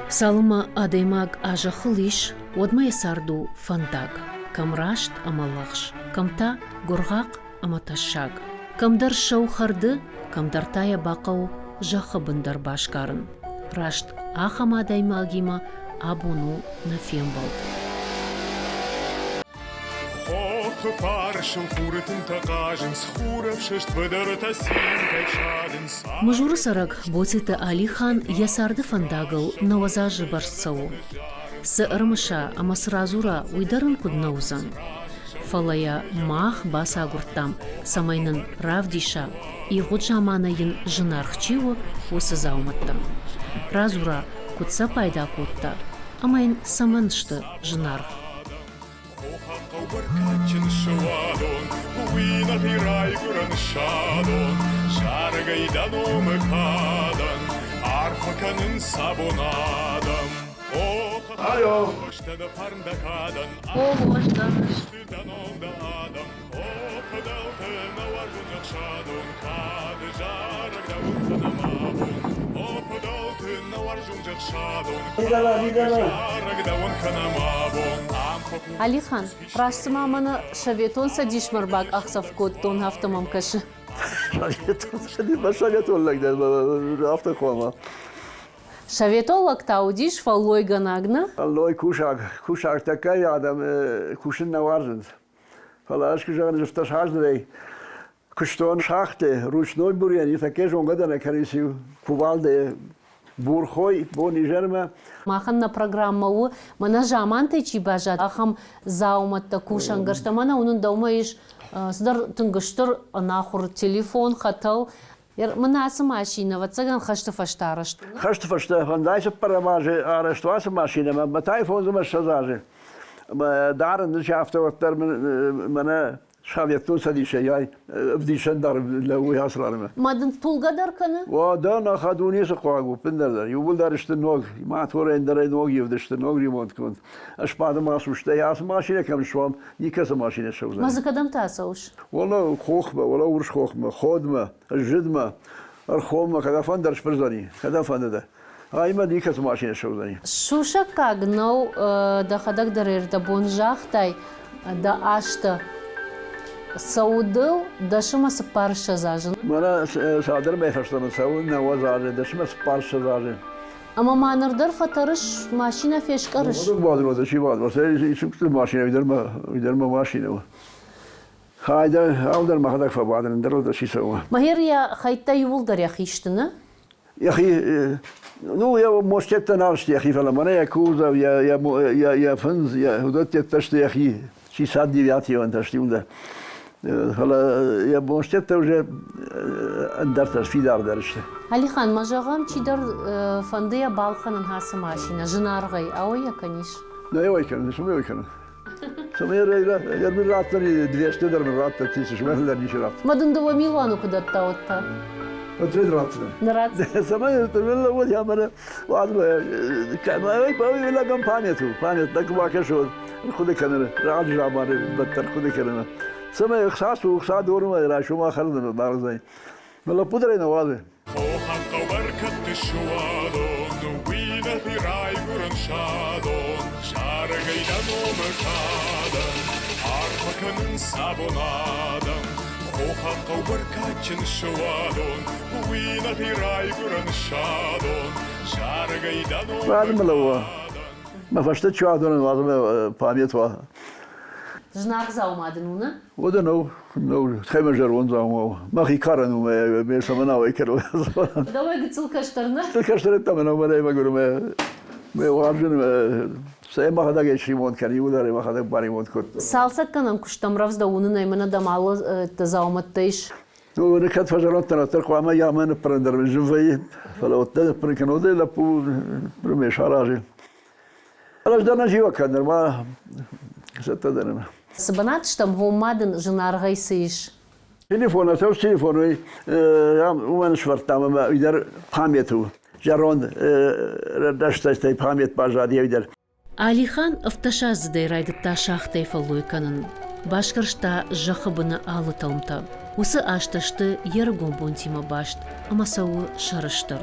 Салыма адаймаг ажа хылиш, одмай сарду фандаг. Камрашт амалахш, камта гургак аматашаг. Камдар шаухарды, камдартая бақау жақы бындар башкарын. Рашт ахама адаймагима абуну на фембал. Мажуры сарак боцита Алихан ясарды фандагыл навазажы барсцау. С ырмыша ама сразура уйдарын куднаузан. Фалая мах баса гуртам самайнын равдиша и гуджаманайын жынархчиу осы зауматтам. Разура кутса пайда кутта, амайын саманышты жынарх. Alo. Алихан, рашсыма маны шаветон садишмарбак ақсавкот тон хафтамам кашы. Шаветолог таудиш фаллой ганагна? Фаллой кушак такая адам кушин наваржент. Фалашки жан жифташ хаждей. Куштон шахте ручной бурьян и такие же он гадана карисию кувалде бурхой бони жерма. Маханна программа у мана жамантай чибажат ахам зауматта кушангашта мана унун даумаиш сдар тынгыштыр нахур телефон хатал. Мана машина, вот цаган хашты фаштарашт. Хашты фашта, фандайся парамажи, арештуаса машина, ма тайфон за машазажи. Дарен дешафта вот термин мана шаветун садиша, яй вдишен дар лауи асрарма. Мадан тулгадар кана? Ва да на хадуни саквагу пиндердар. Юбул даришты ног, ма твора эндерай ног евдишты ног ремонт кон. Ашпада масушта яс машина кам швам, никаса машина шауза. Мазакадам тасауш. Вала хохма, вала урш хохма, ходма, жидма, архома, когда фандар шпрзани, когда фандада. А има никаса машина шаузани. Шуша кагнау да хадак дарер да бонжахтай да ашта. Саудыл дашыма спарша зажын. Мана садыр бейфаштамын сау навазажы, дашыма спарша зажы. Ама манырдар фатарыш машина фешкарыш. Оdur badır odur, şey badır. Sen çıktı maşine, uydurma maşine o. Hayda, aldırma kadar fa badırın, der o şey sağ. Mahir ya hayta yuvulдар ya хиштыны? Яхи, ну я можете наршти яхи фала, мана я кузов, я фынз, я удот я ташты яхи, 69 он ташты унда. Hala ya bonştet уже andartas fidar derişte. Алихан, мажагам чидар фандыя балханын хасы машина, жынаргай, ауя каниш. Ну я ойкан, шуме ойкан. Шуме я bir rahatları 200 der bir rahatlar 1000 şumeler nişi rahat. Мадындова Милану кудатта отта. Отред раhatlar. Нарад. Сама я тоже вот я мара ладно, кама я компания ту, память так вакашо. خود کنه راج جاماره بدتر خود کنه سمه اخساس و اخساس دورم را شما خلدن دارزای ملا پودره نواله حق برکت شوادو نوینه رای گرن شادون شارگیدن و مکادن عرفکن سابونادن حق برکت شوادون نوینه رای گرن شادون شارگیدن و مکادن ما فاشته çağdının lazım pamiyet var. Жнак заумадын уны? O da no tremejer on zaum. Ma hikaran me samana ve kero. Давай гыцыл каштарна. Kaçtır tamam ama ne görme. Me varjın Say ma hada geç ремонт kan yular ma hada bari ремонт kot. Салсак канам куштамравзда уны наймана дамалы тазауматтайш. Ну ne kat fajarat tanatır ama yaman prender juvayı. Fala otta prekano de la pu prime şarajı. Alaşdana jiva kanır ma satadırım. Сабанат штам гомадын жынаргай сыйш. Telefona söz telefonu ya uman şvartama ma üder pamyetu. Jarond daştay pamyet baja diye üder. Алихан автошазыдай райдытта шахтай фаллойканын. Башкырышта жахыбыны алыталымта. Усы ашташты ергон бонтима башт, амасауы шарыштыр.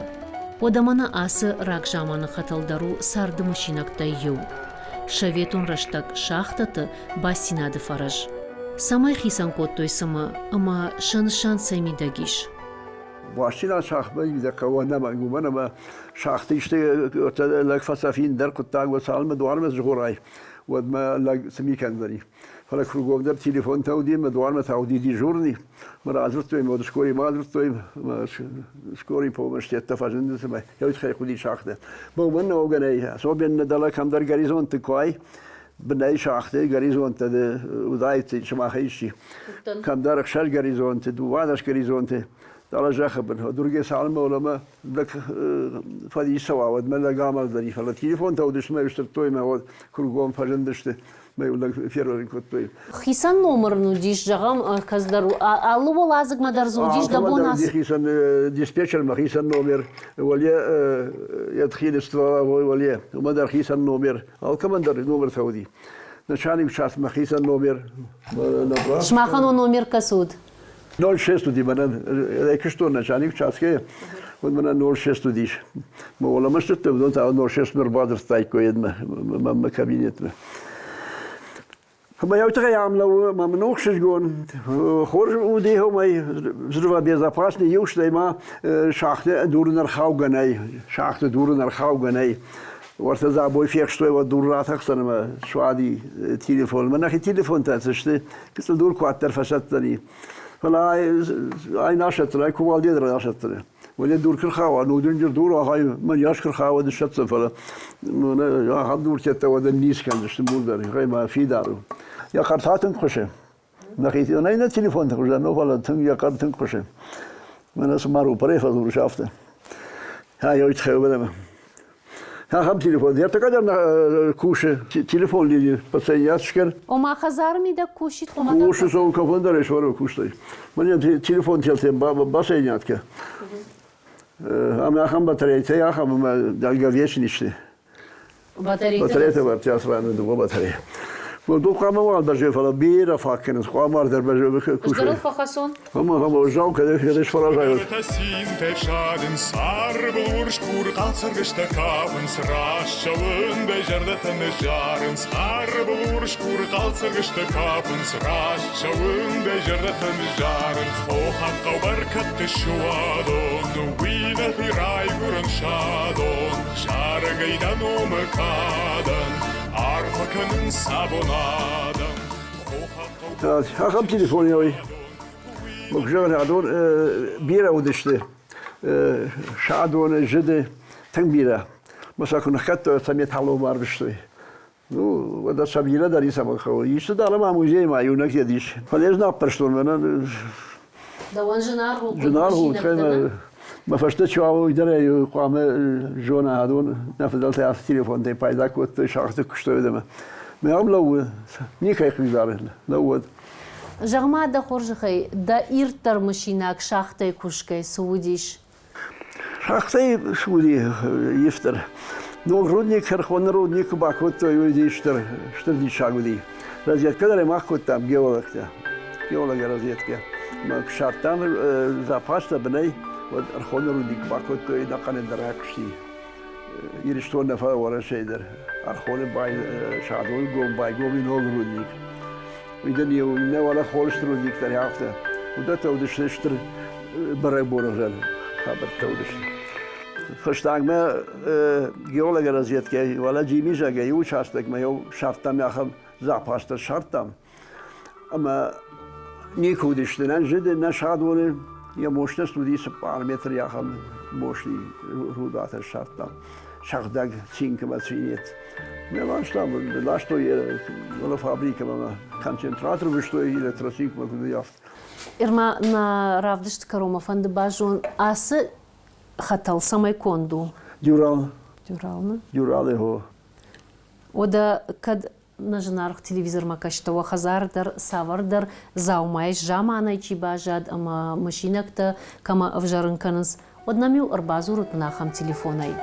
Одамана асы рак жаманы хаталдару сарды машинакта ю. Шаветун раштак шахтаты басинады фараж. Самай хисан коттой сама, ама шан саймидагиш. Başına şahbı bir dakika o nama güman ama şahtı işte lag fasafin der kuttag ve salme duvar mı zguray ve ma lag smi kandari فلا كروجوم در تليفون تودي ما دوار ما تودي دي جورني ما رازرتوي ما دشكوري ما درتوي ما شكوري بو مش تفاجن سما يوت خي خدي شاخته بو من اوغني سو بين دلا كم در غاريزون تكوي بناي شاخته غاريزون تد ودايت شما خيشي كم در خشل غاريزون تد وادش غاريزون تد دلا جاخبن درجه سالمه ولا ما لك فدي سوا ود ما لقامل دري فلا تليفون تودش ما يشترتوي ما كروجوم فاجندشته ما يقول لك فيرورين كوتوي خيسان نمر نوديش جغم كزدرو алло лазык мадар зудиш да бонас خيسان ديسبيتشر ما خيسان نمر وليا يدخل استوا وليا وما در خيسان نمر او كمان در نمر سعودي نشاني بشاس ما خيسان نمر شماخانو نمر كسود 06 دي بنا كشتو نشاني بشاس كي ودمنا 06 ديش ما ولا مش تبدو تاع 06 نور بادر ستايكو يدما ما كابينتنا ما يوتر يعملوا ما منوخش جون خورج ودي هما زروا безопасный юштай ма шахте дурнер хауганай шахте дурнер хауганай ورت زابوي فيك شوي ودورات اكثر ما شوادي تليفون ما ناخي تليفون تاتشتي كسل دور كواتر فشتني فلا اي ناشط لا كوال دير ناشط ولا دور كرخاوه نو دنجر دور هاي من ياش كرخاوه دشت فلا يا هاد دور كتا ودنيس كان دشتمول داري غير ما في دارو يا قرطاتن خوشه نخيتي انا این تليفون تخوشه نو فلا تن يا قرطن خوشه من اسمارو بريفا دور شافته ها يوت خيبه ها هم تليفون يا تقدر كوشه تليفون لي بسياتشكر وما خزار ميدا كوشيت كوشه سو كفن درش ورو كوشتي من تليفون تلتين بسياتك اما هم بطاريه يا هم dalga вечно işte بطاريه var çasranı bu batarya bu kama var da falan bir afakınız kamar der be kuşu ama o kadar şfarajay Schaden sarbur skur kalsar gestakavn srashchavn bejardatn jaren sarbur skur kalsar gestakavn srashchavn bejardatn jaren ohat qabarkat shwadon wina hiray gurn shadon shargaydan umkadan arfakanın sabonadan Akam telefon yoy. Bakıyorum adon bira udişti. Şadon jede ten bira. Mesela kun hatta samiyet halı var bişti. Ну, это sabila dari sabah. İşte de alama müziği ma yunak yediş. Falez ne yapmıştım ben? Davan jenarhu. Jenarhu kayma. ما فشت شو أو يدري قام جونا هذون نفضل تاع التليفون تاعي بايدا كنت شاخت كشتو دما ما عملوا نيك يخيزار لو جغما دا خورجخي دا إيرتر مشيناك شاختي كوشكي سوديش شاختي سودي يفتر نو رودنيك خرخون رودنيك باكوت يودي يشتر دي شاغودي رازيت كدر ما كنت ام جيولوج رازيت ما شارتان زاباستا بني ودرخون روديك باكوت إذا كان دراكشتي يرشتون نفا ورا شيدر أرخون باي شادول قوم باي قوم ينول روديك وإذا نيو ولا خولش روديك تاني عفته وده تودش تشتر برا بورجل خبر تودش فشتاق ما جيولوج رازيت كي ولا جيمي جاي يو شاستك ما يو شرطم ياخم زعباست شرطم أما نيكودش تنان جد نشادول يا موشنا ستودي سبارمتر يا خم موشي رودات الشرطة شغدق تين كما ترينيت ما لاشتام لاشتو ولا فابريكا ما كونسنتراتور بشتو إلى تراسيك ما كده يافت إرما نا رافدشت كروما فند باجون أس خطل سماي كوندو ديورال هو وده كد نجنارخ تلفزيون ما كشتوا خزار در سافر در زاومايش جامانه چی باجاد اما ماشينكتا كما افجرن كنز ودناميو اربازورت ناخم تليفوناي